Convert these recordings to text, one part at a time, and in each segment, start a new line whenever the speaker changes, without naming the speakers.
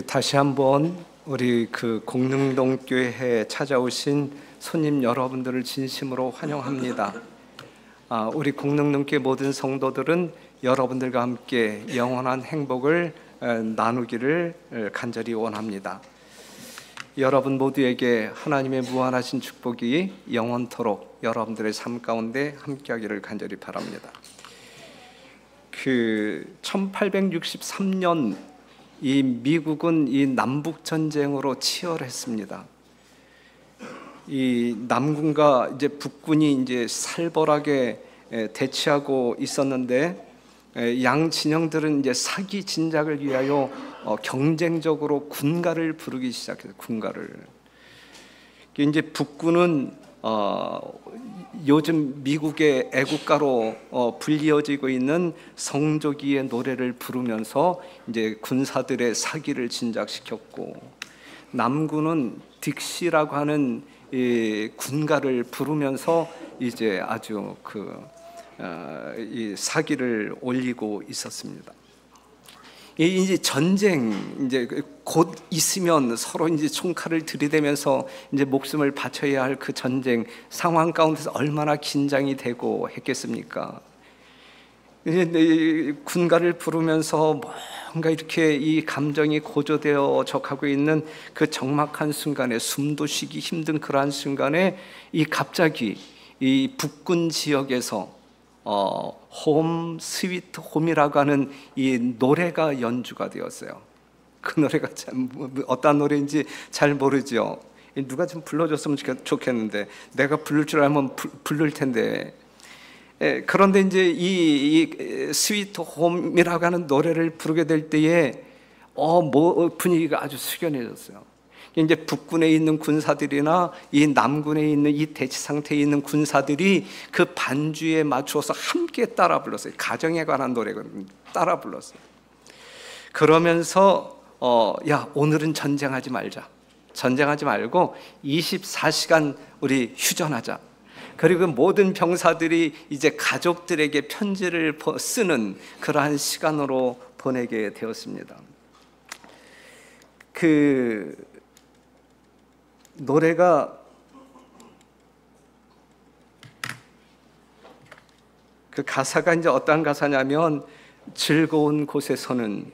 다시 한번 우리 공릉동 교회에 찾아오신 손님 여러분들을 진심으로 환영합니다. 우리 공릉동 교회 모든 성도들은 여러분들과 함께 영원한 행복을 나누기를 간절히 원합니다. 여러분 모두에게 하나님의 무한하신 축복이 영원토록 여러분들의 삶 가운데 함께하기를 간절히 바랍니다. 1863년 이 미국은 이 남북 전쟁으로 치열했습니다. 이 남군과 이제 북군이 이제 살벌하게 대치하고 있었는데, 양 진영들은 이제 사기 진작을 위하여 경쟁적으로 군가를 부르기 시작해요. 군가를. 이제 북군은 요즘 미국의 애국가로 불리어지고 있는 성조기의 노래를 부르면서 이제 군사들의 사기를 진작시켰고, 남군은 딕시라고 하는 이 군가를 부르면서 이제 아주 이 사기를 올리고 있었습니다. 이제 전쟁 이제 곧 있으면 서로 이제 총칼을 들이대면서 이제 목숨을 바쳐야 할 그 전쟁 상황 가운데서 얼마나 긴장이 되고 했겠습니까? 이제 군가를 부르면서 뭔가 이렇게 이 감정이 고조되어 적하고 있는 그 적막한 순간에, 숨도 쉬기 힘든 그러한 순간에 갑자기 이 북군 지역에서 홈 스위트 홈이라고 하는 이 노래가 연주가 되었어요. 그 노래가 참 어떤 노래인지 잘 모르죠. 누가 좀 불러줬으면 좋겠는데, 내가 부를 줄 알면 부를 텐데. 그런데 이제 이 스위트 홈이라고 하는 노래를 부르게 될 때에 분위기가 아주 숙연해졌어요. 이제 북군에 있는 군사들이나 이 남군에 있는 이 대치 상태에 있는 군사들이 그 반주에 맞추어서 함께 따라 불렀어요. 가정에 관한 노래거든요. 따라 불렀어요. 그러면서 야, 오늘은 전쟁하지 말자. 전쟁하지 말고 24시간 우리 휴전하자. 그리고 모든 병사들이 이제 가족들에게 편지를 쓰는 그러한 시간으로 보내게 되었습니다. 노래가 가사가 이제 어떠한 가사냐면, 즐거운 곳에서는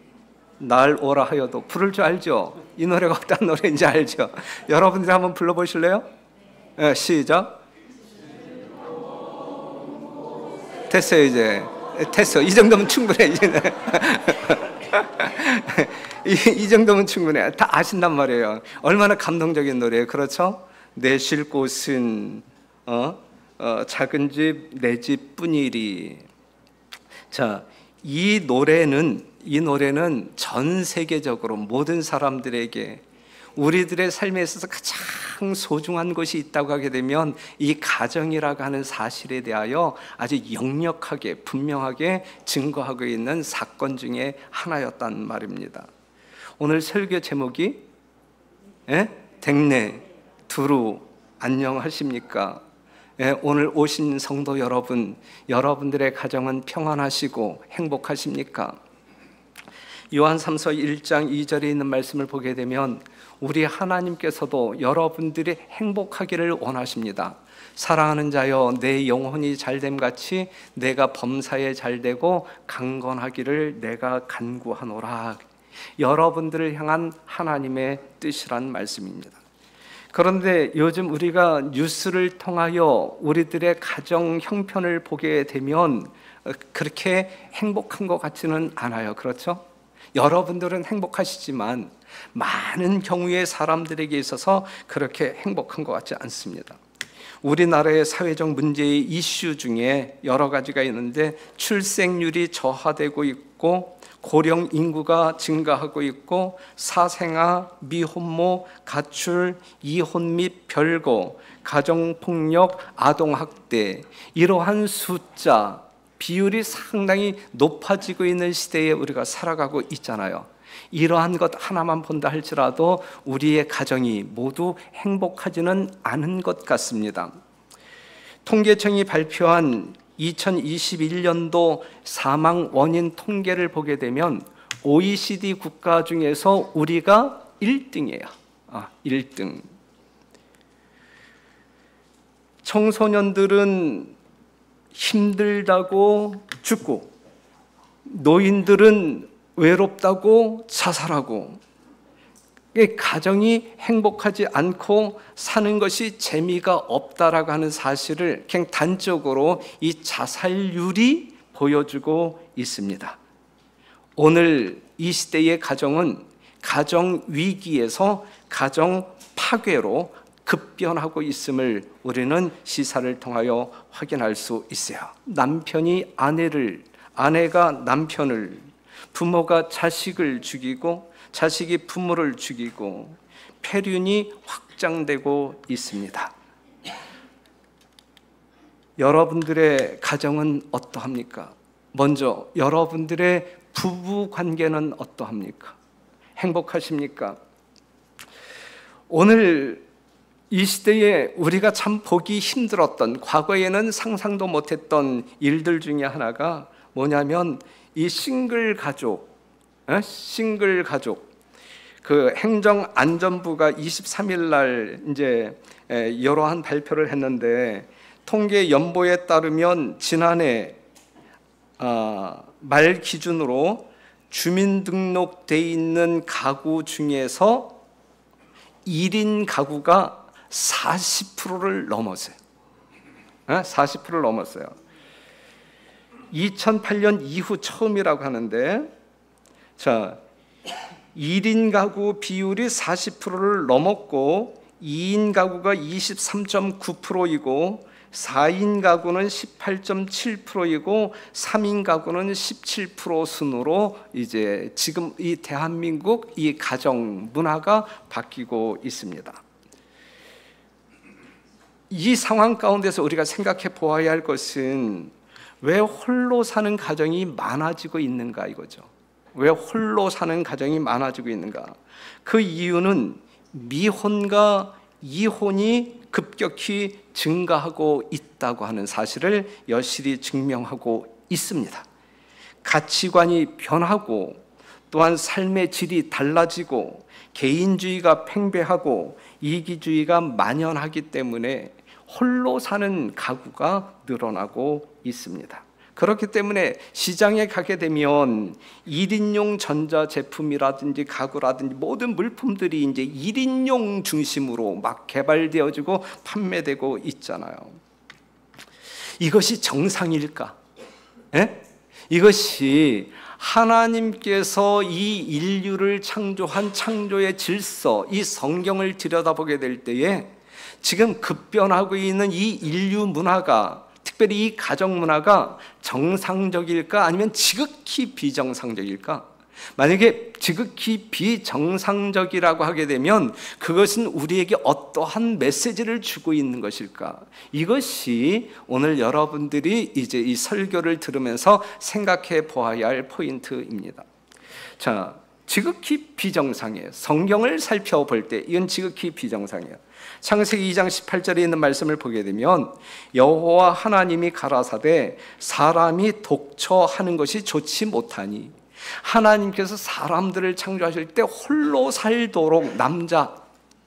날 오라 하여도, 부를 줄 알죠? 이 노래가 어떤 노래인지 알죠? 여러분들 한번 불러보실래요? 네, 시작. 됐어요. 이제 됐어. 이 정도면 충분해. 이제 이 정도면 충분해. 다 아신단 말이에요. 얼마나 감동적인 노래예요. 그렇죠? 내 쉴 곳은 작은 집 내 집뿐이리. 자, 이 노래는 전 세계적으로 모든 사람들에게 우리들의 삶에 있어서 가장 소중한 것이 있다고 하게 되면 이 가정이라고 하는 사실에 대하여 아주 역력하게 분명하게 증거하고 있는 사건 중에 하나였단 말입니다. 오늘 설교 제목이 댁내 두루 안녕하십니까? 오늘 오신 성도 여러분, 여러분들의 가정은 평안하시고 행복하십니까? 요한 3서 1장 2절에 있는 말씀을 보게 되면 우리 하나님께서도 여러분들이 행복하기를 원하십니다. 사랑하는 자여, 내 영혼이 잘됨 같이 내가 범사에 잘되고 강건하기를 내가 간구하노라. 여러분들을 향한 하나님의 뜻이란 말씀입니다. 그런데 요즘 우리가 뉴스를 통하여 우리들의 가정 형편을 보게 되면 그렇게 행복한 것 같지는 않아요. 그렇죠? 여러분들은 행복하시지만 많은 경우의 사람들에게 있어서 그렇게 행복한 것 같지 않습니다. 우리나라의 사회적 문제의 이슈 중에 여러 가지가 있는데, 출생률이 저하되고 있고, 고령 인구가 증가하고 있고, 사생아, 미혼모, 가출, 이혼 및 별거, 가정폭력, 아동학대, 이러한 숫자, 비율이 상당히 높아지고 있는 시대에 우리가 살아가고 있잖아요. 이러한 것 하나만 본다 할지라도 우리의 가정이 모두 행복하지는 않은 것 같습니다. 통계청이 발표한 2021년도 사망 원인 통계를 보게 되면 OECD 국가 중에서 우리가 1등이에요. 1등. 청소년들은 힘들다고 죽고, 노인들은 외롭다고 자살하고, 가정이 행복하지 않고 사는 것이 재미가 없다라고 하는 사실을 그냥 단적으로 이 자살률이 보여주고 있습니다. 오늘 이 시대의 가정은 가정 위기에서 가정 파괴로 급변하고 있음을 우리는 시사를 통하여 확인할 수 있어요. 남편이 아내를, 아내가 남편을, 부모가 자식을 죽이고 자식이 부모를 죽이고 폐륜이 확장되고 있습니다. 여러분들의 가정은 어떠합니까? 먼저 여러분들의 부부 관계는 어떠합니까? 행복하십니까? 오늘 이 시대에 우리가 참 보기 힘들었던, 과거에는 상상도 못했던 일들 중에 하나가 뭐냐면 이 싱글 가족, 그 행정안전부가 23일 날 이제 여러한 발표를 했는데, 통계 연보에 따르면 지난해 말 기준으로 주민등록돼 있는 가구 중에서 1인 가구가 40%를 넘었어요. 40%를 넘었어요. 2008년 이후 처음이라고 하는데, 자, 1인 가구 비율이 40%를 넘었고 2인 가구가 23.9%이고 4인 가구는 18.7%이고 3인 가구는 17% 순으로 이제 지금 이 대한민국 이 가정 문화가 바뀌고 있습니다. 이 상황 가운데서 우리가 생각해 보아야 할 것은 왜 홀로 사는 가정이 많아지고 있는가 이거죠. 왜 홀로 사는 가정이 많아지고 있는가? 그 이유는 미혼과 이혼이 급격히 증가하고 있다고 하는 사실을 여실히 증명하고 있습니다. 가치관이 변하고 또한 삶의 질이 달라지고 개인주의가 팽배하고 이기주의가 만연하기 때문에 홀로 사는 가구가 늘어나고 있습니다. 그렇기 때문에 시장에 가게 되면 1인용 전자제품이라든지 가구라든지 모든 물품들이 이제 1인용 중심으로 막 개발되어지고 판매되고 있잖아요. 이것이 정상일까? 이것이 하나님께서 이 인류를 창조한 창조의 질서, 이 성경을 들여다보게 될 때에 지금 급변하고 있는 이 인류 문화가, 특별히 이 가정 문화가 정상적일까 아니면 지극히 비정상적일까? 만약에 지극히 비정상적이라고 하게 되면 그것은 우리에게 어떠한 메시지를 주고 있는 것일까? 이것이 오늘 여러분들이 이제 이 설교를 들으면서 생각해 보아야 할 포인트입니다. 자, 지극히 비정상이에요. 성경을 살펴볼 때 이건 지극히 비정상이에요. 창세기 2장 18절에 있는 말씀을 보게 되면 여호와 하나님이 가라사대 사람이 독처하는 것이 좋지 못하니, 하나님께서 사람들을 창조하실 때 홀로 살도록, 남자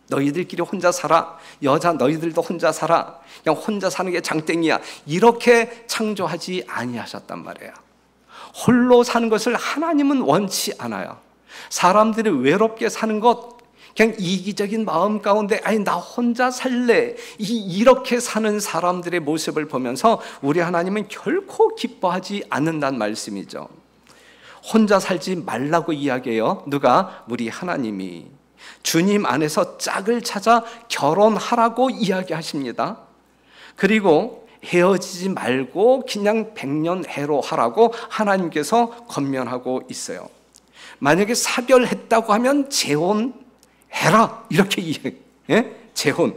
너희들끼리 혼자 살아, 여자 너희들도 혼자 살아, 그냥 혼자 사는 게 장땡이야, 이렇게 창조하지 아니하셨단 말이에요. 홀로 사는 것을 하나님은 원치 않아요. 사람들이 외롭게 사는 것, 그냥 이기적인 마음 가운데 아니 나 혼자 살래, 이렇게 사는 사람들의 모습을 보면서 우리 하나님은 결코 기뻐하지 않는다는 말씀이죠. 혼자 살지 말라고 이야기해요. 누가? 우리 하나님이. 주님 안에서 짝을 찾아 결혼하라고 이야기하십니다. 그리고 헤어지지 말고 그냥 백년해로 하라고 하나님께서 권면하고 있어요. 만약에 사별했다고 하면 재혼해라, 이렇게 이야기해요. 재혼.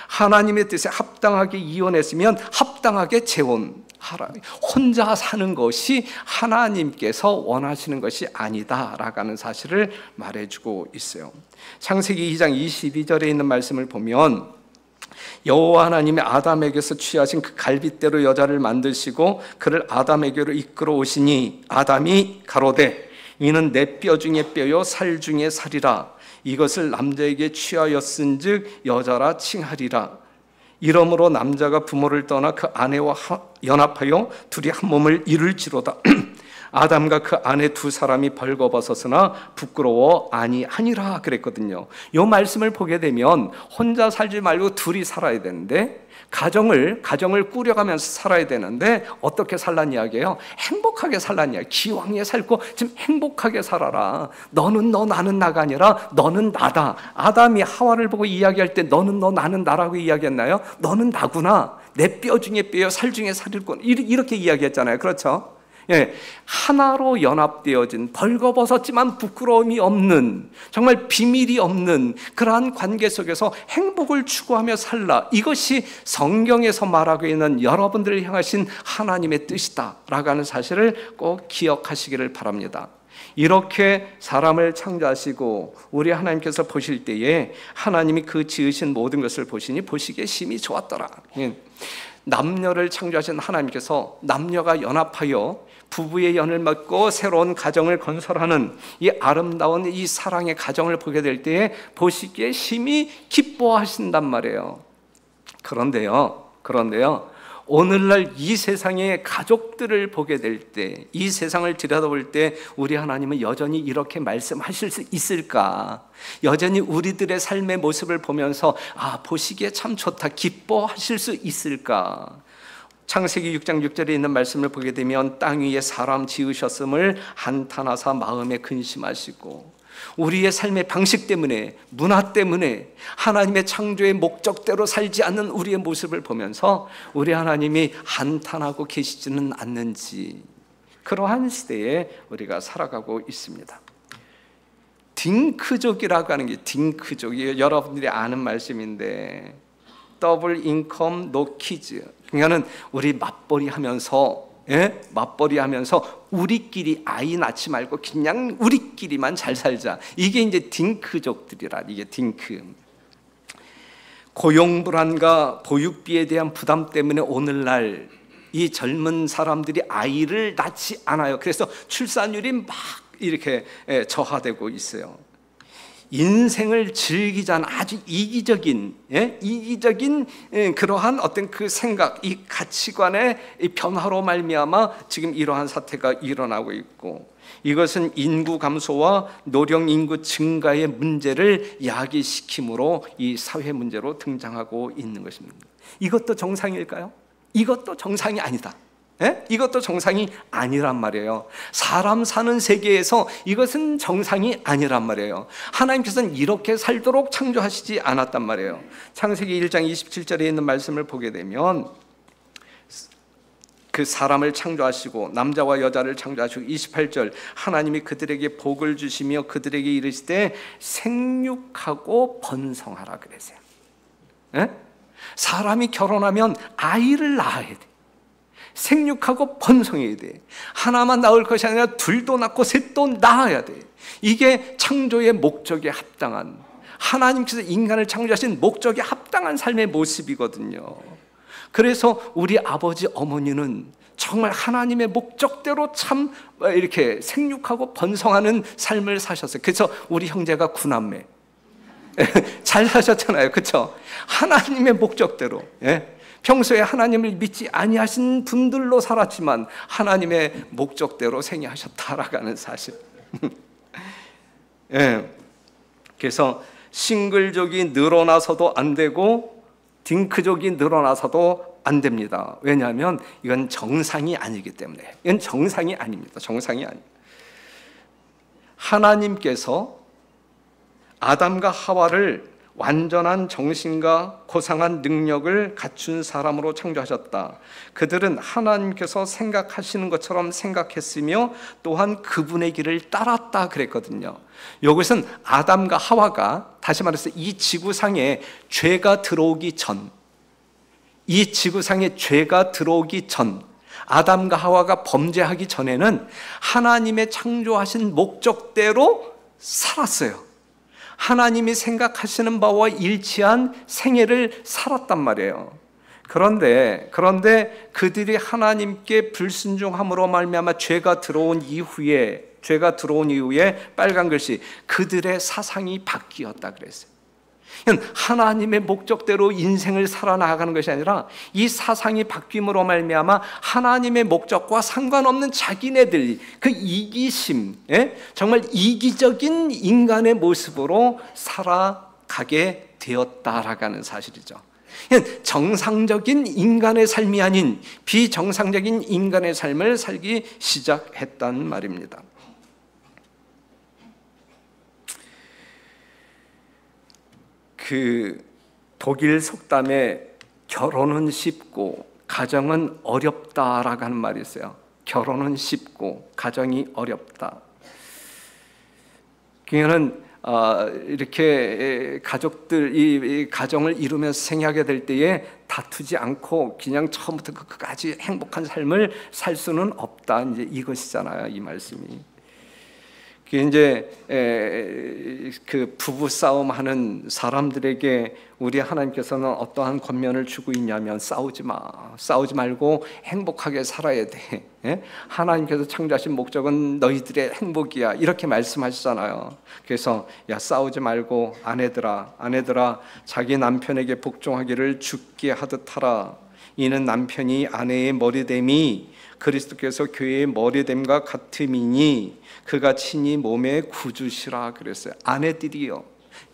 하나님의 뜻에 합당하게 이혼했으면 합당하게 재혼하라. 혼자 사는 것이 하나님께서 원하시는 것이 아니다라고 하는 사실을 말해주고 있어요. 창세기 2장 22절에 있는 말씀을 보면 여호와 하나님이 아담에게서 취하신 그 갈빗대로 여자를 만드시고 그를 아담에게로 이끌어 오시니 아담이 가로되 이는 내 뼈 중에 뼈요 살 중에 살이라. 이것을 남자에게 취하였은즉 여자라 칭하리라. 이러므로 남자가 부모를 떠나 그 아내와 연합하여 둘이 한 몸을 이룰지로다. 아담과 그 아내 두 사람이 벌거벗었으나 부끄러워 아니하니라 그랬거든요. 이 말씀을 보게 되면 혼자 살지 말고 둘이 살아야 되는데, 가정을 꾸려가면서 살아야 되는데 어떻게 살란 이야기예요? 행복하게 살란 이야기. 기왕에 살고 지금 행복하게 살아라. 너는 너 나는 나가 아니라 너는 나다. 아담이 하와를 보고 이야기할 때 너는 너 나는 나라고 이야기했나요? 너는 나구나. 내 뼈 중에 뼈요 살 중에 살이군. 이렇게 이야기했잖아요. 그렇죠? 예, 하나로 연합되어진 벌거벗었지만 부끄러움이 없는, 정말 비밀이 없는 그러한 관계 속에서 행복을 추구하며 살라. 이것이 성경에서 말하고 있는 여러분들을 향하신 하나님의 뜻이다라고 하는 사실을 꼭 기억하시기를 바랍니다. 이렇게 사람을 창조하시고 우리 하나님께서 보실 때에 하나님이 그 지으신 모든 것을 보시니 보시기에 심히 좋았더라. 남녀를 창조하신 하나님께서 남녀가 연합하여 부부의 연을 맺고 새로운 가정을 건설하는 이 아름다운 이 사랑의 가정을 보게 될 때에 보시기에 심히 기뻐하신단 말이에요. 그런데요, 오늘날 이 세상의 가족들을 보게 될 때, 이 세상을 들여다볼 때 우리 하나님은 여전히 이렇게 말씀하실 수 있을까? 여전히 우리들의 삶의 모습을 보면서 보시기에 참 좋다, 기뻐하실 수 있을까? 창세기 6장 6절에 있는 말씀을 보게 되면 땅 위에 사람 지으셨음을 한탄하사 마음에 근심하시고, 우리의 삶의 방식 때문에, 문화 때문에 하나님의 창조의 목적대로 살지 않는 우리의 모습을 보면서 우리 하나님이 한탄하고 계시지는 않는지, 그러한 시대에 우리가 살아가고 있습니다. 딩크족이라고 하는 게, 딩크족이 여러분들이 아는 말씀인데, 더블 인컴 노 키즈, 그러니까는 우리 맞벌이 하면서 우리끼리 아이 낳지 말고 그냥 우리끼리만 잘 살자. 이게 이제 딩크족들이라. 이게 딩크. 고용 불안과 보육비에 대한 부담 때문에 오늘날 이 젊은 사람들이 아이를 낳지 않아요. 그래서 출산율이 막 이렇게 저하되고 있어요. 인생을 즐기자는 아주 이기적인 그러한 어떤 그 생각, 이 가치관의 변화로 말미암아 지금 이러한 사태가 일어나고 있고, 이것은 인구 감소와 노령 인구 증가의 문제를 야기시킴으로 이 사회 문제로 등장하고 있는 것입니다. 이것도 정상일까요? 이것도 정상이 아니다. 이것도 정상이 아니란 말이에요. 사람 사는 세계에서 이것은 정상이 아니란 말이에요. 하나님께서는 이렇게 살도록 창조하시지 않았단 말이에요. 창세기 1장 27절에 있는 말씀을 보게 되면 그 사람을 창조하시고 남자와 여자를 창조하시고, 28절 하나님이 그들에게 복을 주시며 그들에게 이르시되 생육하고 번성하라 그러세요. 사람이 결혼하면 아이를 낳아야 돼. 생육하고 번성해야 돼. 하나만 낳을 것이 아니라 둘도 낳고 셋도 낳아야 돼. 이게 창조의 목적에 합당한, 하나님께서 인간을 창조하신 목적에 합당한 삶의 모습이거든요. 그래서 우리 아버지 어머니는 정말 하나님의 목적대로 참 이렇게 생육하고 번성하는 삶을 사셨어요. 그래서 우리 형제가 9남매 잘 사셨잖아요. 그렇죠? 하나님의 목적대로, 평소에 하나님을 믿지 아니하신 분들로 살았지만 하나님의 목적대로 생애하셨다라고 하는 사실. 그래서 싱글족이 늘어나서도 안 되고 딩크족이 늘어나서도 안 됩니다. 왜냐하면 이건 정상이 아니기 때문에. 이건 정상이 아닙니다. 정상이 아닙니다. 하나님께서 아담과 하와를 완전한 정신과 고상한 능력을 갖춘 사람으로 창조하셨다. 그들은 하나님께서 생각하시는 것처럼 생각했으며 또한 그분의 길을 따랐다 그랬거든요. 이것은 아담과 하와가, 다시 말해서 이 지구상에 죄가 들어오기 전, 이 지구상에 죄가 들어오기 전, 아담과 하와가 범죄하기 전에는 하나님의 창조하신 목적대로 살았어요. 하나님이 생각하시는 바와 일치한 생애를 살았단 말이에요. 그런데 그들이 하나님께 불순종함으로 말미암아 죄가 들어온 이후에 죄가 들어온 이후에 빨간 글씨 그들의 사상이 바뀌었다 그랬어요. 하나님의 목적대로 인생을 살아나가는 것이 아니라 이 사상이 바뀜으로 말미암아 하나님의 목적과 상관없는 자기네들 그 이기심, 정말 이기적인 인간의 모습으로 살아가게 되었다라는 사실이죠. 정상적인 인간의 삶이 아닌 비정상적인 인간의 삶을 살기 시작했단 말입니다. 그 독일 속담에 결혼은 쉽고 가정은 어렵다라고 하는 말이 있어요. 결혼은 쉽고 가정이 어렵다. 그녀는 이렇게 가족들 이 가정을 이루면서 생활하게 될 때에 다투지 않고 그냥 처음부터 끝까지 행복한 삶을 살 수는 없다. 이제 이것이잖아요, 이 말씀이. 이제 그 부부 싸움하는 사람들에게 우리 하나님께서는 어떠한 권면을 주고 있냐면 싸우지 마, 싸우지 말고 행복하게 살아야 돼. 하나님께서 창조하신 목적은 너희들의 행복이야, 이렇게 말씀하시잖아요. 그래서 야, 싸우지 말고 아내들아 자기 남편에게 복종하기를 죽게 하듯 하라. 이는 남편이 아내의 머리됨이 그리스도께서 교회의 머리됨과 같음이니 그가 친히 몸의 구주시라 그랬어요. 아내들이요,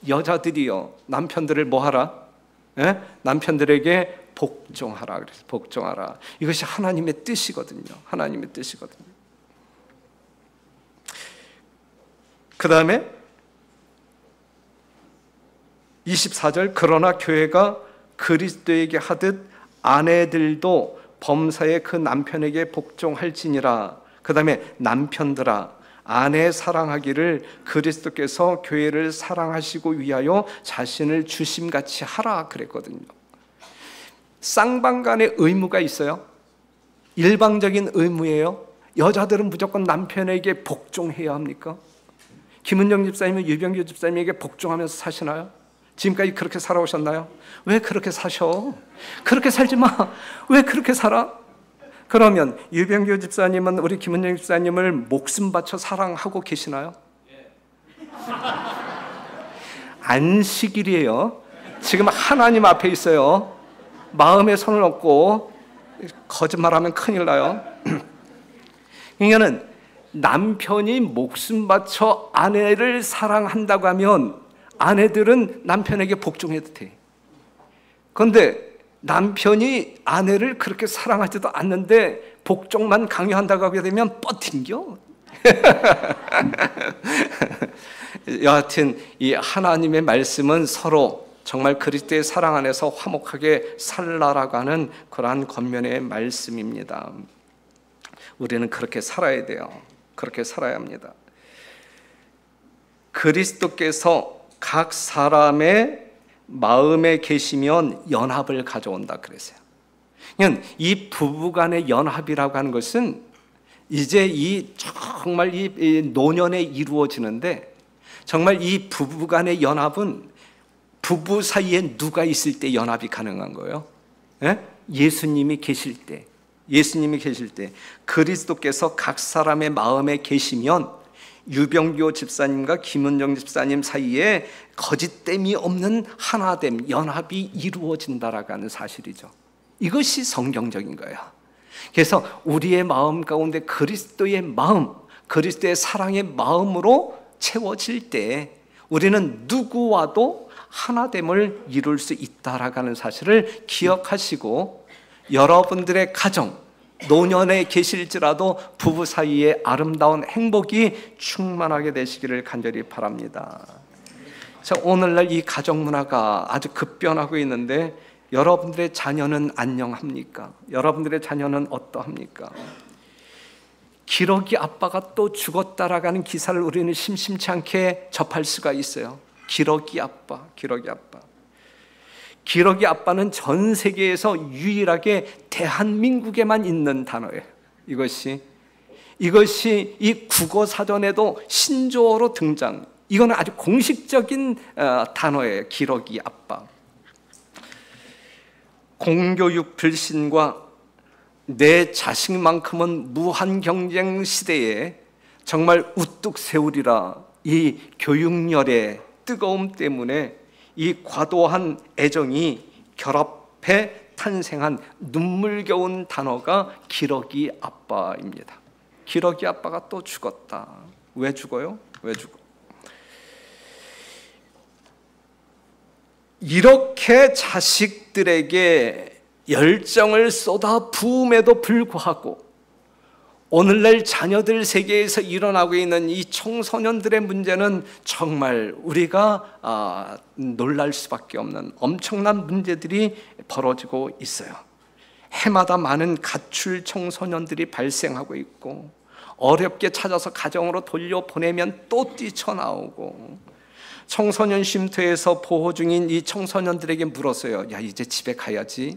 여자들이요, 남편들을 뭐하라? 남편들에게 복종하라 그랬어요. 복종하라. 이것이 하나님의 뜻이거든요. 하나님의 뜻이거든요. 그 다음에 24절 그러나 교회가 그리스도에게 하듯 아내들도 범사에 그 남편에게 복종할지니라. 그 다음에 남편들아 아내 사랑하기를 그리스도께서 교회를 사랑하시고 위하여 자신을 주심같이 하라 그랬거든요. 쌍방간의 의무가 있어요. 일방적인 의무예요. 여자들은 무조건 남편에게 복종해야 합니까? 김은정 집사님은 유병규 집사님에게 복종하면서 사시나요? 지금까지 그렇게 살아오셨나요? 왜 그렇게 사셔? 그렇게 살지 마. 왜 그렇게 살아? 그러면 유병규 집사님은 우리 김은정 집사님을 목숨 바쳐 사랑하고 계시나요? 안식일이에요. 지금 하나님 앞에 있어요. 마음에 손을 얹고 거짓말하면 큰일 나요. 그러니까는 남편이 목숨 바쳐 아내를 사랑한다고 하면 아내들은 남편에게 복종해도 돼. 그런데 남편이 아내를 그렇게 사랑하지도 않는데 복종만 강요한다고 하게 되면 뻗팅겨. 여하튼 이 하나님의 말씀은 서로 정말 그리스도의 사랑 안에서 화목하게 살라라고 하는 그러한 권면의 말씀입니다. 우리는 그렇게 살아야 돼요. 그렇게 살아야 합니다. 그리스도께서 각 사람의 마음에 계시면 연합을 가져온다 그랬어요. 이 부부간의 연합이라고 하는 것은 이제 이 정말 이 노년에 이루어지는데 정말 이 부부간의 연합은 부부 사이에 누가 있을 때 연합이 가능한 거예요? 예수님이 계실 때, 예수님이 계실 때 그리스도께서 각 사람의 마음에 계시면 유병규 집사님과 김은정 집사님 사이에 거짓됨이 없는 하나됨, 연합이 이루어진다라고 하는 사실이죠. 이것이 성경적인 거예요. 그래서 우리의 마음 가운데 그리스도의 마음, 그리스도의 사랑의 마음으로 채워질 때 우리는 누구와도 하나됨을 이룰 수 있다라고 하는 사실을 기억하시고 여러분들의 가정, 노년에 계실지라도 부부 사이에 아름다운 행복이 충만하게 되시기를 간절히 바랍니다. 자, 오늘날 이 가정 문화가 아주 급변하고 있는데 여러분들의 자녀는 안녕합니까? 여러분들의 자녀는 어떠합니까? 기러기 아빠가 또 죽었다라는 기사를 우리는 심심치 않게 접할 수가 있어요. 기러기 아빠, 기러기 아빠. 기러기 아빠는 전 세계에서 유일하게 대한민국에만 있는 단어예요. 이것이 이 국어 사전에도 신조어로 등장. 이거는 아주 공식적인 단어예요. 기러기 아빠. 공교육 불신과 내 자식만큼은 무한 경쟁 시대에 정말 우뚝 세우리라. 이 교육열의 뜨거움 때문에 이 과도한 애정이 결합해 탄생한 눈물겨운 단어가 기러기 아빠입니다. 기러기 아빠가 또 죽었다. 왜 죽어요? 왜 죽어? 이렇게 자식들에게 열정을 쏟아 부음에도 불구하고 오늘날 자녀들 세계에서 일어나고 있는 이 청소년들의 문제는 정말 우리가 놀랄 수밖에 없는 엄청난 문제들이 벌어지고 있어요. 해마다 많은 가출 청소년들이 발생하고 있고, 어렵게 찾아서 가정으로 돌려보내면 또 뛰쳐나오고, 청소년 쉼터에서 보호 중인 이 청소년들에게 물었어요. 야, 이제 집에 가야지.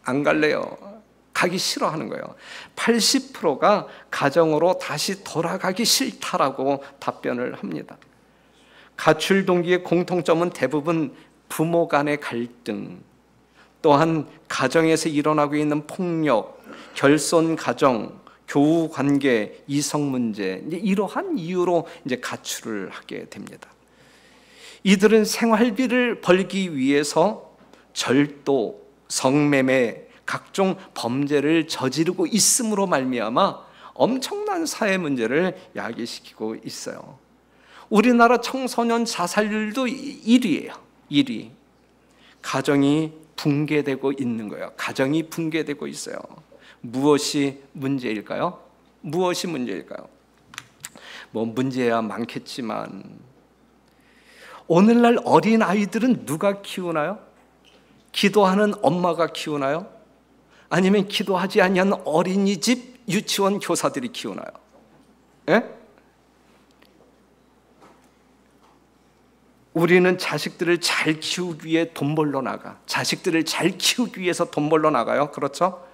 안 갈래요. 가기 싫어하는 거예요. 80%가 가정으로 다시 돌아가기 싫다라고 답변을 합니다. 가출 동기의 공통점은 대부분 부모 간의 갈등, 또한 가정에서 일어나고 있는 폭력, 결손 가정, 교우 관계, 이성 문제, 이러한 이유로 이제 가출을 하게 됩니다. 이들은 생활비를 벌기 위해서 절도, 성매매, 각종 범죄를 저지르고 있음으로 말미암아 엄청난 사회 문제를 야기시키고 있어요. 우리나라 청소년 자살률도 1위예요. 1위. 가정이 붕괴되고 있는 거예요. 가정이 붕괴되고 있어요. 무엇이 문제일까요? 무엇이 문제일까요? 뭐 문제야 많겠지만 오늘날 어린 아이들은 누가 키우나요? 기도하는 엄마가 키우나요? 아니면 기도하지 아니하는 어린이집 유치원 교사들이 키우나요? 예? 우리는 자식들을 잘 키우기 위해 돈 벌러 나가. 자식들을 잘 키우기 위해서 돈 벌러 나가요. 그렇죠?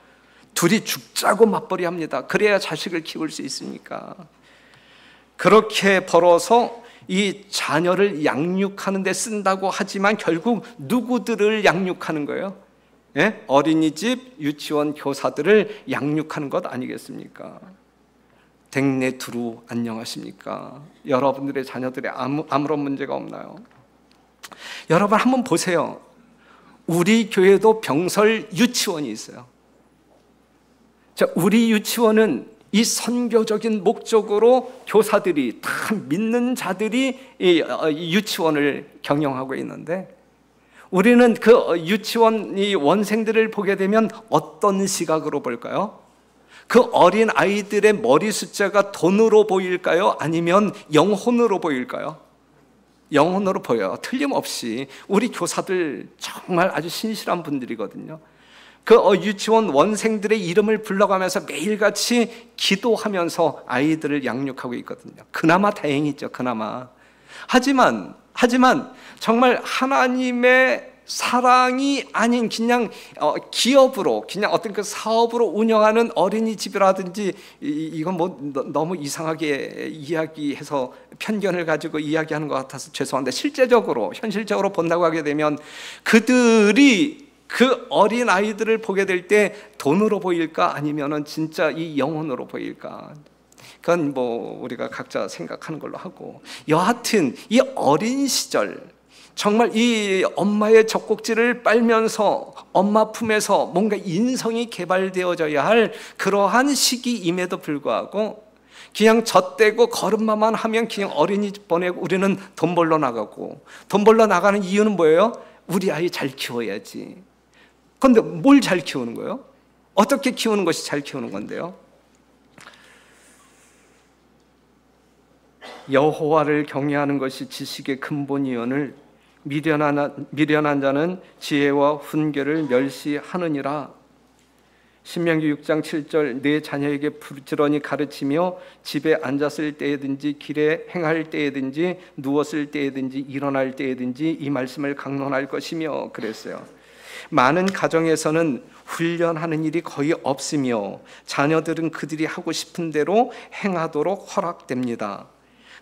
둘이 죽자고 맞벌이 합니다. 그래야 자식을 키울 수 있으니까. 그렇게 벌어서 이 자녀를 양육하는 데 쓴다고 하지만 결국 누구들을 양육하는 거예요? 예? 어린이집, 유치원 교사들을 양육하는 것 아니겠습니까? 댕내 두루 안녕하십니까? 여러분들의 자녀들의 아무런 문제가 없나요? 여러분 한번 보세요. 우리 교회도 병설 유치원이 있어요. 자, 우리 유치원은 이 선교적인 목적으로 교사들이 다 믿는 자들이 이 유치원을 경영하고 있는데, 우리는 그 유치원 이 원생들을 보게 되면 어떤 시각으로 볼까요? 그 어린 아이들의 머리 숫자가 돈으로 보일까요? 아니면 영혼으로 보일까요? 영혼으로 보여요. 틀림없이 우리 교사들 정말 아주 신실한 분들이거든요. 그 유치원 원생들의 이름을 불러가면서 매일같이 기도하면서 아이들을 양육하고 있거든요. 그나마 다행이죠. 그나마. 하지만 정말 하나님의 사랑이 아닌 그냥 기업으로, 그냥 어떤 그 사업으로 운영하는 어린이집이라든지, 이건 뭐 너무 이상하게 이야기해서 편견을 가지고 이야기하는 것 같아서 죄송한데, 실제적으로 현실적으로 본다고 하게 되면 그들이 그 어린 아이들을 보게 될 때 돈으로 보일까 아니면은 진짜 이 영혼으로 보일까? 그건 뭐 우리가 각자 생각하는 걸로 하고, 여하튼 이 어린 시절 정말 이 엄마의 젖꼭지를 빨면서 엄마 품에서 뭔가 인성이 개발되어져야 할 그러한 시기임에도 불구하고 그냥 젖대고 걸음마만 하면 그냥 어린이집 보내고 우리는 돈 벌러 나가고, 돈 벌러 나가는 이유는 뭐예요? 우리 아이 잘 키워야지. 그런데 뭘 잘 키우는 거예요? 어떻게 키우는 것이 잘 키우는 건데요? 여호와를 경외하는 것이 지식의 근본이오늘 미련한 자는 지혜와 훈계를 멸시하느니라. 신명기 6장 7절, 내 자녀에게 부지런히 가르치며 집에 앉았을 때에든지 길에 행할 때에든지 누웠을 때에든지 일어날 때에든지 이 말씀을 강론할 것이며 그랬어요. 많은 가정에서는 훈련하는 일이 거의 없으며 자녀들은 그들이 하고 싶은 대로 행하도록 허락됩니다.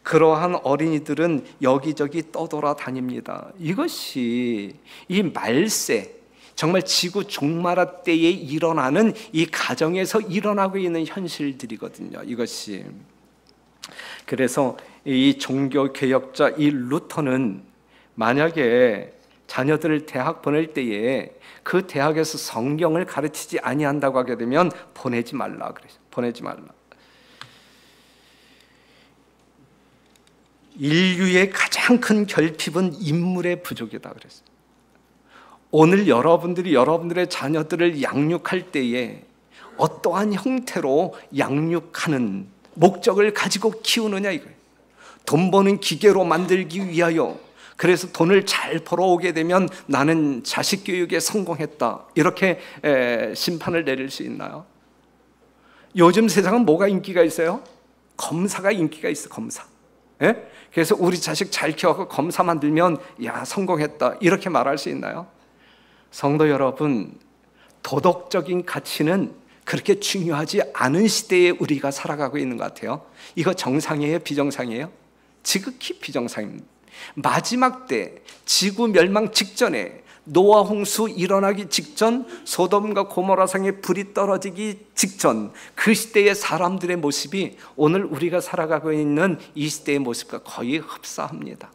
그러한 어린이들은 여기저기 떠돌아다닙니다. 이것이 이 말세, 정말 지구 종말화 때에 일어나는 이 가정에서 일어나고 있는 현실들이거든요. 이것이 그래서 이 종교 개혁자 이 루터는 만약에 자녀들을 대학 보낼 때에 그 대학에서 성경을 가르치지 아니한다고 하게 되면 보내지 말라 그랬어요. 보내지 말라. 인류의 가장 큰 결핍은 인물의 부족이다 그랬어요. 오늘 여러분들이 여러분들의 자녀들을 양육할 때에 어떠한 형태로 양육하는 목적을 가지고 키우느냐 이거예요. 돈 버는 기계로 만들기 위하여, 그래서 돈을 잘 벌어오게 되면 나는 자식 교육에 성공했다, 이렇게 심판을 내릴 수 있나요? 요즘 세상은 뭐가 인기가 있어요? 검사가 인기가 있어. 검사. 예? 그래서 우리 자식 잘 키워서 검사 만들면 야 성공했다, 이렇게 말할 수 있나요? 성도 여러분, 도덕적인 가치는 그렇게 중요하지 않은 시대에 우리가 살아가고 있는 것 같아요. 이거 정상이에요? 비정상이에요? 지극히 비정상입니다. 마지막 때 지구 멸망 직전에, 노아 홍수 일어나기 직전, 소돔과 고모라 성에 불이 떨어지기 직전, 그 시대의 사람들의 모습이 오늘 우리가 살아가고 있는 이 시대의 모습과 거의 흡사합니다.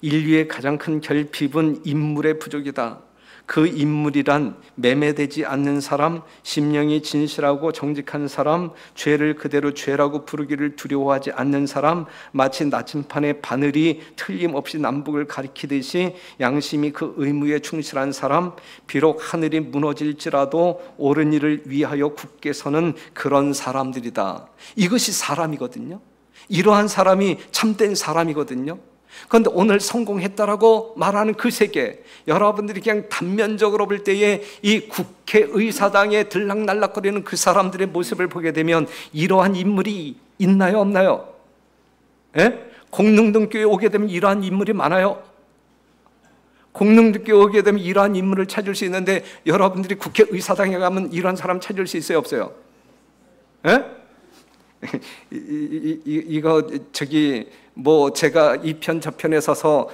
인류의 가장 큰 결핍은 인물의 부족이다. 그 인물이란 매매되지 않는 사람, 심령이 진실하고 정직한 사람, 죄를 그대로 죄라고 부르기를 두려워하지 않는 사람, 마치 나침판의 바늘이 틀림없이 남북을 가리키듯이 양심이 그 의무에 충실한 사람, 비록 하늘이 무너질지라도 옳은 일을 위하여 굳게 서는 그런 사람들이다. 이것이 사람이거든요. 이러한 사람이 참된 사람이거든요. 그런데 오늘 성공했다라고 말하는 그 세계, 여러분들이 그냥 단면적으로 볼 때에 이 국회의사당에 들락날락거리는 그 사람들의 모습을 보게 되면 이러한 인물이 있나요, 없나요? 예? 공릉등교에 오게 되면 이러한 인물이 많아요. 공릉등교에 오게 되면 이러한 인물을 찾을 수 있는데, 여러분들이 국회의사당에 가면 이러한 사람 찾을 수 있어요, 없어요? 예? 이거 저기 뭐 제가 이 편 저 편에 서서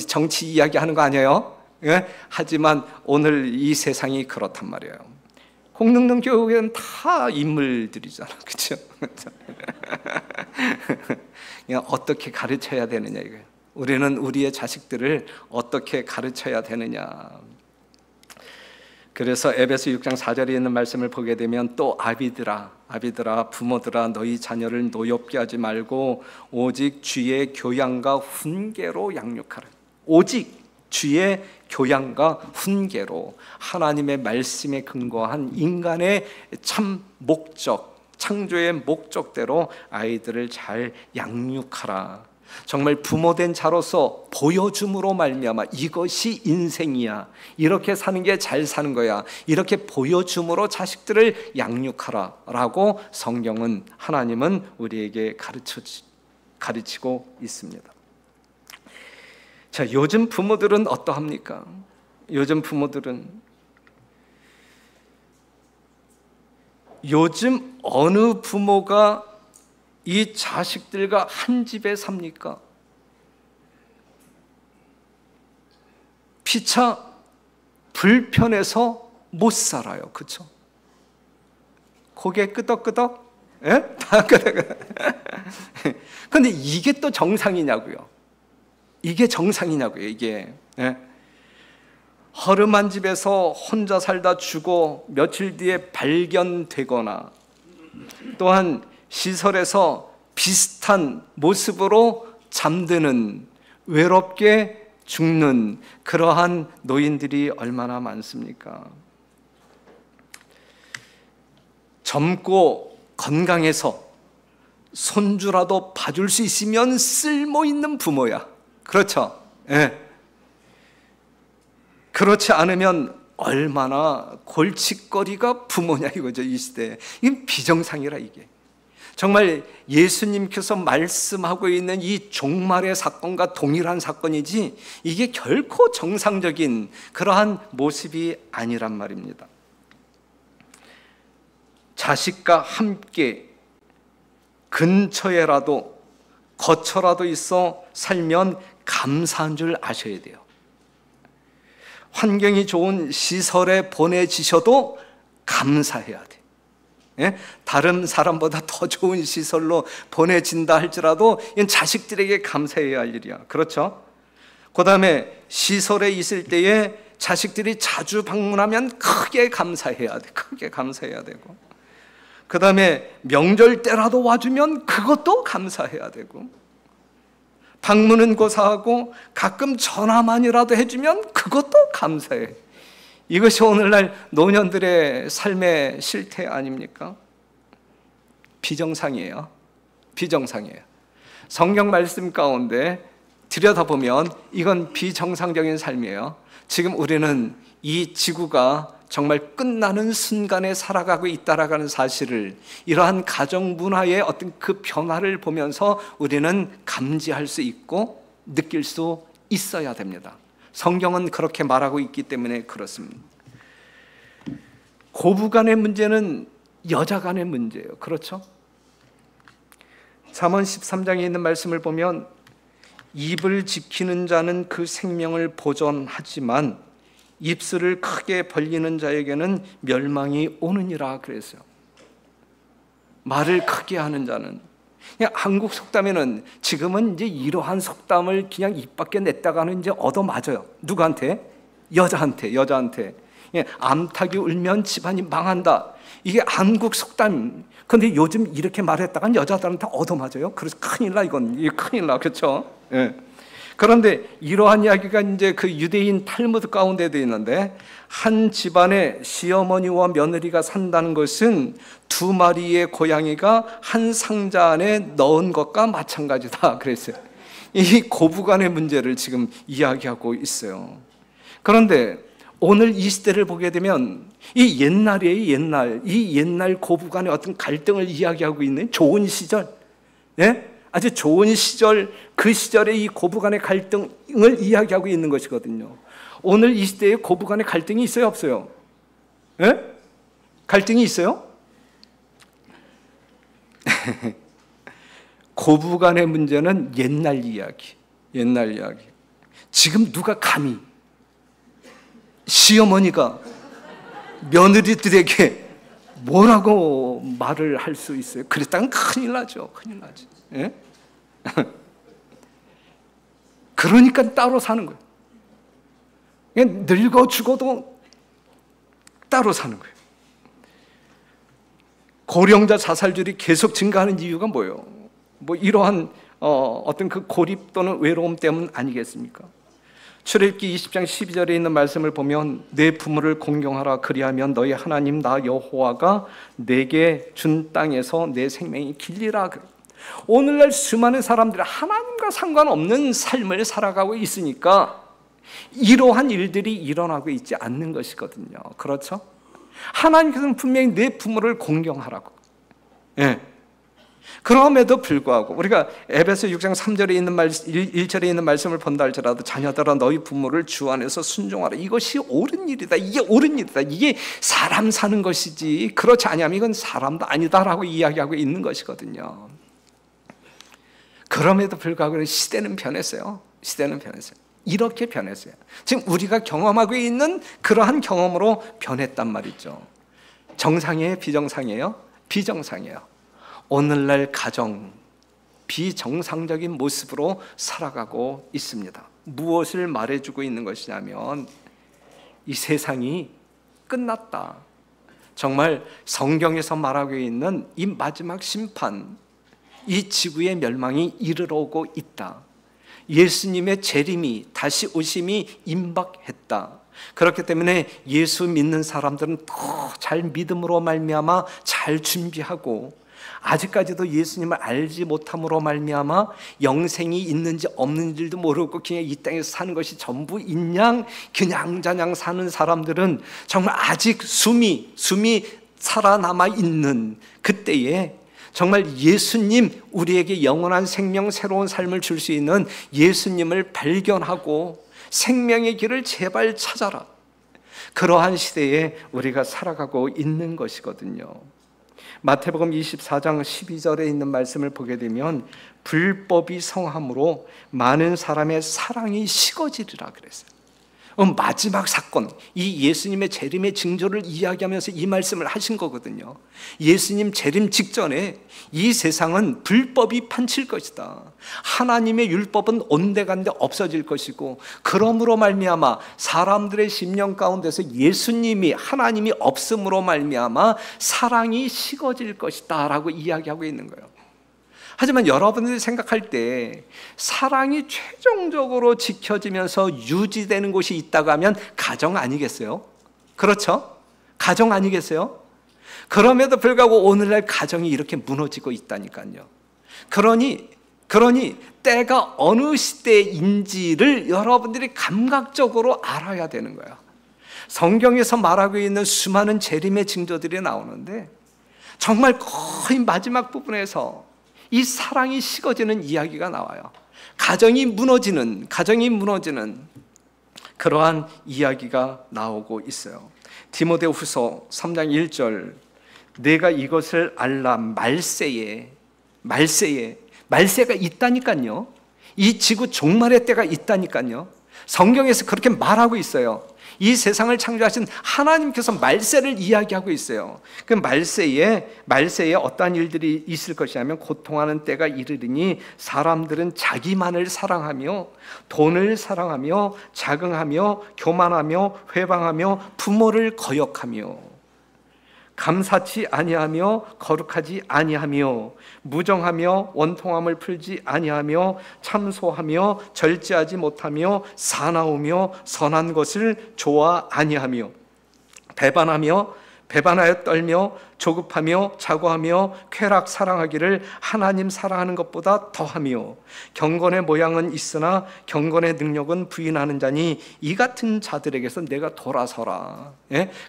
정치 이야기하는 거 아니에요? 예? 하지만 오늘 이 세상이 그렇단 말이에요. 공릉등 교육은 다 인물들이잖아, 그렇죠? 어떻게 가르쳐야 되느냐 이거예요. 우리는 우리의 자식들을 어떻게 가르쳐야 되느냐. 그래서 에베소 6장 4절에 있는 말씀을 보게 되면, 또 아비들아 부모들아 너희 자녀를 노엽게 하지 말고 오직 주의 교양과 훈계로 양육하라. 오직 주의 교양과 훈계로, 하나님의 말씀에 근거한 인간의 참 목적, 창조의 목적대로 아이들을 잘 양육하라. 정말 부모된 자로서 보여줌으로 말미암아 이것이 인생이야, 이렇게 사는 게 잘 사는 거야, 이렇게 보여줌으로 자식들을 양육하라 라고 성경은, 하나님은 우리에게 가르치고 있습니다. 자, 요즘 부모들은 어떠합니까? 요즘 어느 부모가 이 자식들과 한 집에 삽니까? 피차 불편해서 못 살아요. 그렇죠? 고개 끄덕끄덕? 예? 다 끄덕끄덕. 그런데 이게 또 정상이냐고요? 이게 정상이냐고요? 이게. 예? 허름한 집에서 혼자 살다 죽어 며칠 뒤에 발견되거나, 또한 시설에서 비슷한 모습으로 잠드는, 외롭게 죽는 그러한 노인들이 얼마나 많습니까? 젊고 건강해서 손주라도 봐줄 수 있으면 쓸모 있는 부모야. 그렇죠? 예. 그렇지 않으면 얼마나 골칫거리가 부모냐 이거죠, 이 시대에. 이게 비정상이라, 이게. 정말 예수님께서 말씀하고 있는 이 종말의 사건과 동일한 사건이지, 이게 결코 정상적인 그러한 모습이 아니란 말입니다. 자식과 함께 근처에라도 거처라도 있어 살면 감사한 줄 아셔야 돼요. 환경이 좋은 시설에 보내지셔도 감사해야 돼. 예? 다른 사람보다 더 좋은 시설로 보내진다 할지라도 이건 자식들에게 감사해야 할 일이야. 그렇죠? 그 다음에 시설에 있을 때에 자식들이 자주 방문하면 크게 감사해야 돼. 크게 감사해야 되고, 그 다음에 명절 때라도 와주면 그것도 감사해야 되고, 방문은 고사하고 가끔 전화만이라도 해주면 그것도 감사해. 이것이 오늘날 노년들의 삶의 실태 아닙니까? 비정상이에요. 비정상이에요. 성경 말씀 가운데 들여다보면 이건 비정상적인 삶이에요. 지금 우리는 이 지구가 정말 끝나는 순간에 살아가고 있다라는 사실을, 이러한 가정 문화의 어떤 그 변화를 보면서 우리는 감지할 수 있고 느낄 수 있어야 됩니다. 성경은 그렇게 말하고 있기 때문에 그렇습니다. 고부간의 문제는 여자 간의 문제예요. 그렇죠? 잠언 13장에 있는 말씀을 보면 입을 지키는 자는 그 생명을 보존하지만 입술을 크게 벌리는 자에게는 멸망이 오느니라 그랬어요. 말을 크게 하는 자는, 그냥 한국 속담에는 지금은 이제 이러한 속담을 그냥 입 밖에 냈다가는 이제 얻어맞아요. 누구한테? 여자한테. 암탉이 울면 집안이 망한다. 이게 한국 속담. 근데 요즘 이렇게 말했다간 여자들한테 얻어맞아요. 그래서 큰일 나, 이게 큰일 나. 그렇죠? 예. 그런데 이러한 이야기가 이제 그 유대인 탈무드 가운데도 있는데, 한 집안에 시어머니와 며느리가 산다는 것은 두 마리의 고양이가 한 상자 안에 넣은 것과 마찬가지다 그랬어요. 이 고부간의 문제를 지금 이야기하고 있어요. 그런데 오늘 이 시대를 보게 되면 이 옛날이에요. 이 옛날 고부간의 어떤 갈등을 이야기하고 있는 좋은 시절, 예? 아주 좋은 시절, 그 시절의 이 고부간의 갈등을 이야기하고 있는 것이거든요. 오늘 이 시대에 고부간의 갈등이 있어요, 없어요? 예? 갈등이 있어요? 고부간의 문제는 옛날 이야기. 지금 누가 감히 시어머니가 며느리들에게 뭐라고 말을 할 수 있어요? 그랬다면 큰일 나죠. 예? 그러니까 따로 사는 거예요. 늙어 죽어도 따로 사는 거예요. 고령자 자살률이 계속 증가하는 이유가 뭐예요? 뭐 이러한 어떤 그 고립 또는 외로움 때문 아니겠습니까? 출애굽기 20장 12절에 있는 말씀을 보면 내 부모를 공경하라, 그리하면 너희 하나님 나 여호와가 내게 준 땅에서 내 생명이 길리라. 오늘날 수많은 사람들이 하나님과 상관없는 삶을 살아가고 있으니까 이러한 일들이 일어나고 있지 않는 것이거든요. 그렇죠? 하나님께서는 분명히 내 부모를 공경하라고. 예. 그럼에도 불구하고 우리가 에베소 6장 3절에 있는 1절에 있는 말씀을 본다 할지라도 자녀들아 너희 부모를 주 안에서 순종하라. 이것이 옳은 일이다. 이게 옳은 일이다. 이게 사람 사는 것이지 그렇지 아니하면 이건 사람도 아니다라고 이야기하고 있는 것이거든요. 그럼에도 불구하고 시대는 변했어요. 이렇게 변했어요. 지금 우리가 경험하고 있는 그러한 경험으로 변했단 말이죠. 정상이에요? 비정상이에요? 비정상이에요. 오늘날 가정 비정상적인 모습으로 살아가고 있습니다. 무엇을 말해주고 있는 것이냐면 이 세상이 끝났다. 정말 성경에서 말하고 있는 이 마지막 심판, 이 지구의 멸망이 이르러 오고 있다. 예수님의 재림이, 다시 오심이 임박했다. 그렇기 때문에 예수 믿는 사람들은 더 잘 믿음으로 말미암아 잘 준비하고, 아직까지도 예수님을 알지 못함으로 말미암아 영생이 있는지 없는지도 모르고 그냥 이 땅에서 사는 것이 전부인 양 그냥저냥 사는 사람들은 정말 아직 숨이 살아남아 있는 그때에 정말 예수님, 우리에게 영원한 생명, 새로운 삶을 줄 수 있는 예수님을 발견하고 생명의 길을 제발 찾아라. 그러한 시대에 우리가 살아가고 있는 것이거든요. 마태복음 24장 12절에 있는 말씀을 보게 되면 불법이 성함으로 많은 사람의 사랑이 식어지리라 그랬어요. 마지막 사건, 이 예수님의 재림의 징조를 이야기하면서 이 말씀을 하신 거거든요. 예수님 재림 직전에 이 세상은 불법이 판칠 것이다. 하나님의 율법은 온데간데 없어질 것이고, 그러므로 말미암아 사람들의 심령 가운데서 예수님이, 하나님이 없음으로 말미암아 사랑이 식어질 것이다 라고 이야기하고 있는 거예요. 하지만 여러분들이 생각할 때 사랑이 최종적으로 지켜지면서 유지되는 곳이 있다고 하면 가정 아니겠어요? 그렇죠? 가정 아니겠어요? 그럼에도 불구하고 오늘날 가정이 이렇게 무너지고 있다니까요. 그러니 때가 어느 시대인지를 여러분들이 감각적으로 알아야 되는 거예요. 성경에서 말하고 있는 수많은 재림의 징조들이 나오는데 정말 거의 마지막 부분에서 이 사랑이 식어지는 이야기가 나와요. 가정이 무너지는 그러한 이야기가 나오고 있어요. 디모데후서 3장 1절, 내가 이것을 알라 말세가 있다니까요. 이 지구 종말의 때가 있다니까요. 성경에서 그렇게 말하고 있어요. 이 세상을 창조하신 하나님께서 말세를 이야기하고 있어요. 그 말세에 어떠한 일들이 있을 것이냐면, 고통하는 때가 이르리니 사람들은 자기만을 사랑하며 돈을 사랑하며 자긍하며 교만하며 회방하며 부모를 거역하며 감사치 아니하며 거룩하지 아니하며 무정하며 원통함을 풀지 아니하며 참소하며 절제하지 못하며 사나우며 선한 것을 좋아 아니하며 배반하여 떨며 조급하며 자고하며 쾌락 사랑하기를 하나님 사랑하는 것보다 더하며 경건의 모양은 있으나 경건의 능력은 부인하는 자니 이 같은 자들에게서 내가 돌아서라.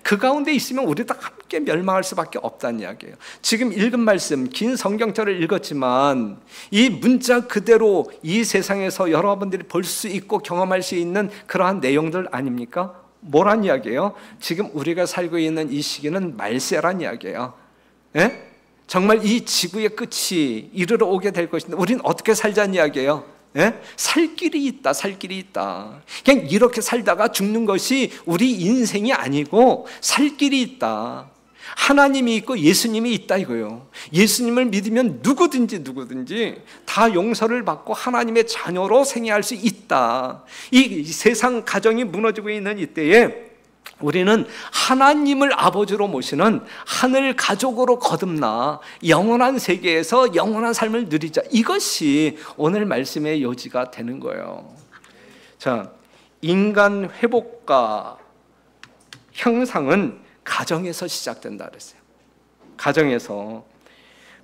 그 가운데 있으면 우리 다 함께 멸망할 수밖에 없다는 이야기예요. 지금 읽은 말씀, 긴 성경절을 읽었지만 이 문자 그대로 이 세상에서 여러분들이 볼 수 있고 경험할 수 있는 그러한 내용들 아닙니까? 뭐란 이야기예요? 지금 우리가 살고 있는 이 시기는 말세란 이야기예요. 정말 이 지구의 끝이 이르러 오게 될 것인데 우리는 어떻게 살자는 이야기예요? 살 길이 있다. 그냥 이렇게 살다가 죽는 것이 우리 인생이 아니고 살 길이 있다. 하나님이 있고 예수님이 있다 이거예요. 예수님을 믿으면 누구든지 다 용서를 받고 하나님의 자녀로 생애할 수 있다. 이 세상 가정이 무너지고 있는 이때에 우리는 하나님을 아버지로 모시는 하늘 가족으로 거듭나 영원한 세계에서 영원한 삶을 누리자. 이것이 오늘 말씀의 요지가 되는 거예요. 자, 인간 회복과 형상은 가정에서 시작된다 그랬어요. 가정에서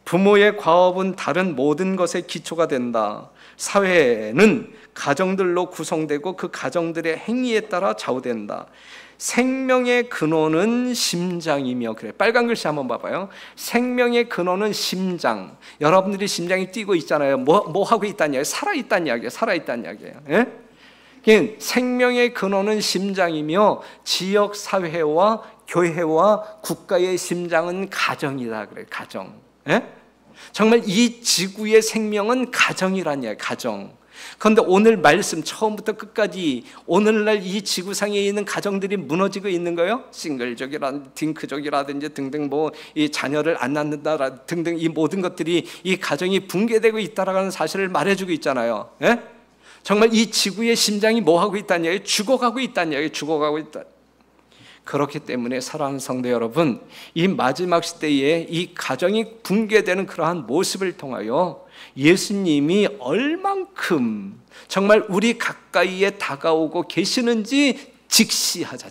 부모의 과업은 다른 모든 것의 기초가 된다. 사회는 가정들로 구성되고 그 가정들의 행위에 따라 좌우된다. 생명의 근원은 심장이며, 그래, 빨간 글씨 한번 봐봐요. 생명의 근원은 심장. 여러분들이 심장이 뛰고 있잖아요. 뭐 하고 있다는 이야기예요? 살아있다는 이야기예요. 생명의 근원은 심장이며 지역 사회와 교회와 국가의 심장은 가정이다 그래. 가정. 정말 이 지구의 생명은 가정이란 이야기예요. 가정. 그런데 오늘 말씀 처음부터 끝까지 오늘날 이 지구상에 있는 가정들이 무너지고 있는 거예요. 싱글족이라든지 딩크족이라든지 등등 이 자녀를 안 낳는다 등등 이 모든 것들이 이 가정이 붕괴되고 있다라는 사실을 말해주고 있잖아요. 정말 이 지구의 심장이 뭐 하고 있다는 이야기예요? 죽어가고 있다는 이야기예요. 죽어가고 있다. 그렇기 때문에 사랑하는 성도 여러분, 이 마지막 시대에 이 가정이 붕괴되는 그러한 모습을 통하여 예수님이 얼만큼 정말 우리 가까이에 다가오고 계시는지 직시하자.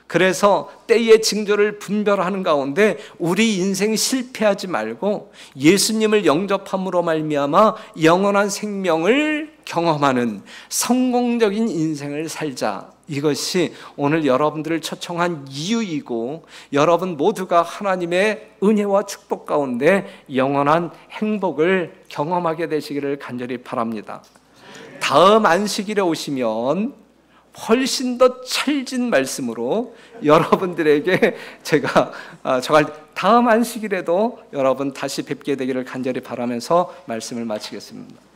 그래서 때의 징조를 분별하는 가운데 우리 인생 실패하지 말고 예수님을 영접함으로 말미암아 영원한 생명을 경험하는 성공적인 인생을 살자. 이것이 오늘 여러분들을 초청한 이유이고, 여러분 모두가 하나님의 은혜와 축복 가운데 영원한 행복을 경험하게 되시기를 간절히 바랍니다. 다음 안식일에 오시면 훨씬 더 찰진 말씀으로 여러분들에게 제가 정말 다음 안식일에도 여러분 다시 뵙게 되기를 간절히 바라면서 말씀을 마치겠습니다.